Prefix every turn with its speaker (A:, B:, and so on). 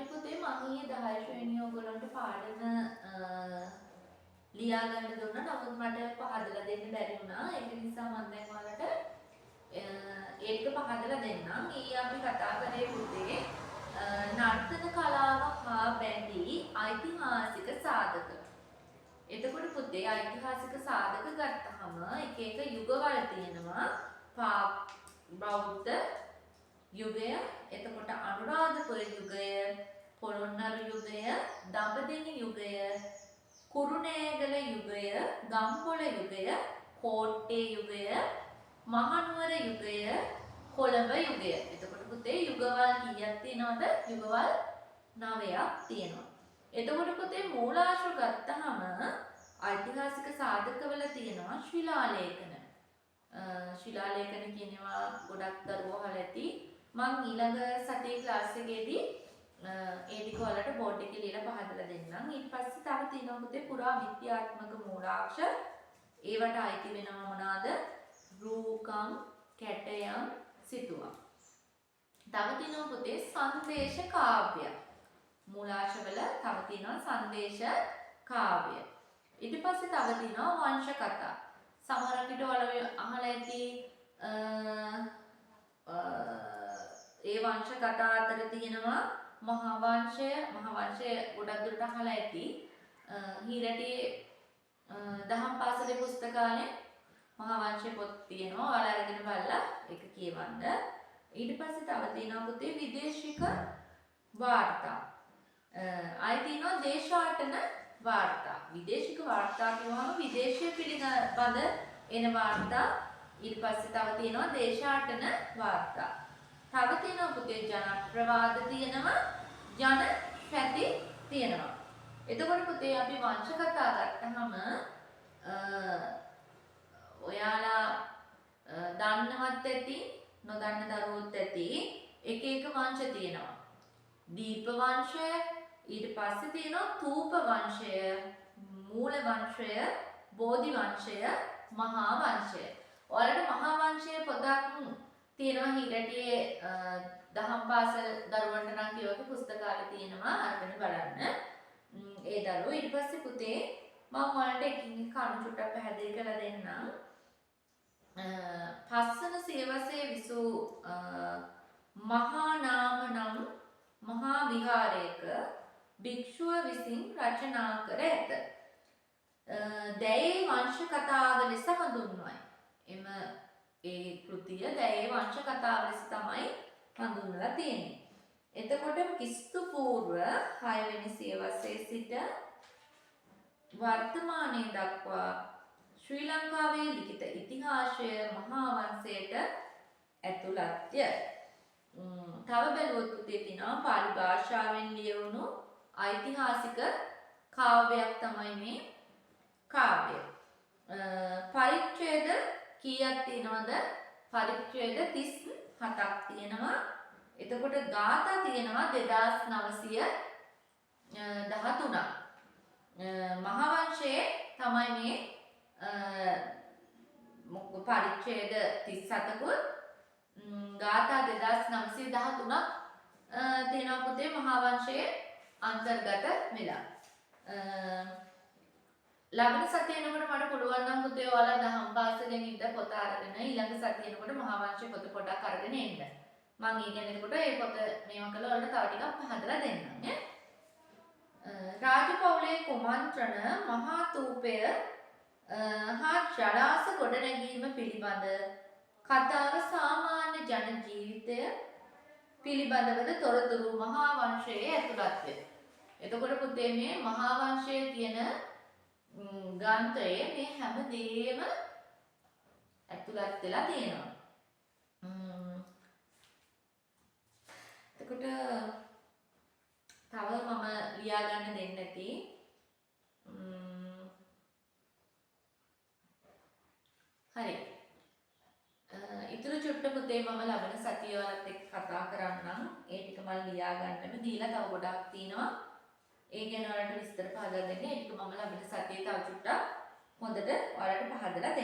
A: අපි පුතේ මම ඊයේ 10 ශ්‍රේණිය ඔයගොල්ලන්ට පාඩම ලියා ගන්න දුන්නා. නමුත් මට පහදලා දෙන්න බැරි වුණා. ඒක නිසා මම දැන් ඔයාලට ඒක පහදලා දෙන්නම්. ඊයේ අපි කතා කරේ පුතේ නර්තන කලාව හා බැඳි ඓතිහාසික සාධක. එතකොට පුතේ ඓතිහාසික සාධක ගත්තහම එක එක යුගවල තියෙනවා. බෞද්ධ යුගය, එතකොට අනුරාධපුර යුගය, පොළොන්නරු යුගය, දඹදෙණි යුගය, කුරුණෑගල යුගය, ගම්පොළ යුගය, කෝට්ටේ යුගය, මහනුවර යුගය, කොළඹ යුගය. එතකොට පුතේ යුගවල් කීයක් තියෙනවද? යුගවල් 9ක් තියෙනවා. එතකොට පුතේ මූලාශ්‍ර ගත්තහම ඓතිහාසික සාධකවල තියෙනවා ශිලාලේඛන. ශිලාලේඛන කියනවා ගොඩක් දරුවෝ අහලා ඇති. මම ඊළඟ සතියේ ක්ලාස් එකේදී ඒ ටික වලට බෝඩ් එකේ ලියලා පහදලා දෙන්නම්. ඊට පස්සේ තව තියෙනවා පුතේ පුරා විද්‍යාත්මක මූලාක්ෂර. ඒවට අයිති වෙනවා මොනවාද? රූකම්, කැටයම්, සිතුවම්. තව තියෙනවා පුතේ සංදේශ කාව්‍ය. මූලාශ්‍රවල තව තියෙනවා සංදේශ කාව්‍ය. ඊට පස්සේ තව තියෙනවා වංශ කතා. සමහරක් විට ඔයාලා අහලා ඇති ඒ වංශ කතා අතර තියෙනවා මහා වංශය. මහා වංශය ගොඩක් දුරට අහලා ඇති. හීරටියේ දහම් පාසලේ පුස්තකාලේ මහා වංශය පොත් තියෙනවා. ඔයාලා අරගෙන බලලා ඒක කියවන්න. ඊට පස්සේ තව තියෙනවා පුතේ විදේශික වාර්තා. ආයි තියෙනවා දේශාටන වාර්තා. විදේශික වාර්තා කියවම විදේශීය පිළිබඳ එන වාර්තා. ඊට පස්සේ තව තියෙනවා දේශාටන වාර්තා. තව තියෙනවා පුතේ ජනප්‍රවාද තියෙනවා, ජන ශ්‍රැති තියෙනවා. එතකොට පුතේ අපි වංශ කතා ගත්තහම ඔයාලා දන්නවත් ඇති, නොදන්න දරුවොත් ඇති එක එක වංශ තියෙනවා. දීප වංශය, ඊට පස්සේ තියෙනවා තූප වංශය, මූල වංශය, බෝධි වංශය, මහා වංශය. ඔයාලට මහා වංශයේ පොතක් තියෙනවා හීරටියේ දහම් පාසල් දරුවන්ට නම් කියවක පුස්තකාලේ තියෙනවා. අරගෙන බලන්න. ඒ දරුවෝ ඊට පස්සේ පුතේ මම ඔයාලට එකින් එක කරුණු චුට්ටක් පැහැදිලි කරලා දෙන්නම්. පස්සන සියවසේ විසූ මහා නාම නම් මහා විහාරයක භික්ෂුව විසින් රචනා කර ඇත. දැයේ වංශ කතාව ලෙස හඳුන්වයි. එම ඒ කෘතිය දැයේ වංශ කතාව ලෙස තමයි හඳුන්වලා තියෙන්නේ. එතකොට ක්‍රිස්තු පූර්ව 6 වෙනි සියවසේ සිට වර්තමානයේ දක්වා ශ්‍රී ලංකාවේ ලිඛිත ඉතිහාසය මහා වංශයට ඇතුළත්ය. තව බැලුවොත් පුතේ තියෙනවා පාලි භාෂාවෙන් ලියවුණු ඓතිහාසික කාව්‍යයක් තමයි මේ කාව්‍ය. පරිච්ඡේද කීයක් තියෙනවද? පරිච්ඡේද 37ක් තියෙනවා. එතකොට ගාථා තියෙනවා 2913ක්. මහා වංශයේ තමයි මේ පරිච්ඡේද 37කුත් ගාථා 2913ක් තියෙනවා පුතේ මහා වංශයේ අන්තර්ගත වෙලා. ලබන සතියේනකොට මට පුළුවන් නම් පුතේ ඔයාලා දහම් පාසලෙන් ඉඳ පොත අරගෙන ඊළඟ සතියේනකොට මහා වංශයේ පොත පොඩක් අරගෙන එන්න. මම ඊගෙනකොට ඒ පොත මේව කළා ඔයාලට තව ටිකක් පහදලා දෙන්නම් ඈ. රාජපෞලේ කුමන්ත්‍රණ මහා තූපය හා ජලාශ ගොඩනැගීම පිළිබඳ කතාව සාමාන්‍ය ජන ජීවිතය පිළිබඳවද තොරතුරු මහා වංශයේ ඇතුළත්ය. එතකොට පුතේ මේ මහා වංශයේ තියෙන ග්‍රන්ථයේ මේ හැම දෙයක්ම ඇතුළත් වෙලා තියෙනවා. එතකොට තව මම ලියා ගන්න දෙන්න ඇති. හරි. ඉතුරු චුට්ට පුතේ මම ලබන සතිය වලත් එක්ක කතා කරන්නම්. ඒ ටික මම ලියා ගන්නම දීලා තව ගොඩක් තියෙනවා. ඒ ගැන ඔයාලට විස්තර පහදලා දෙන්න. ඒ ටික මම ලබන සතියේ තව චුට්ටක් හොඳට ඔයාලට පහදලා දෙන්නම්.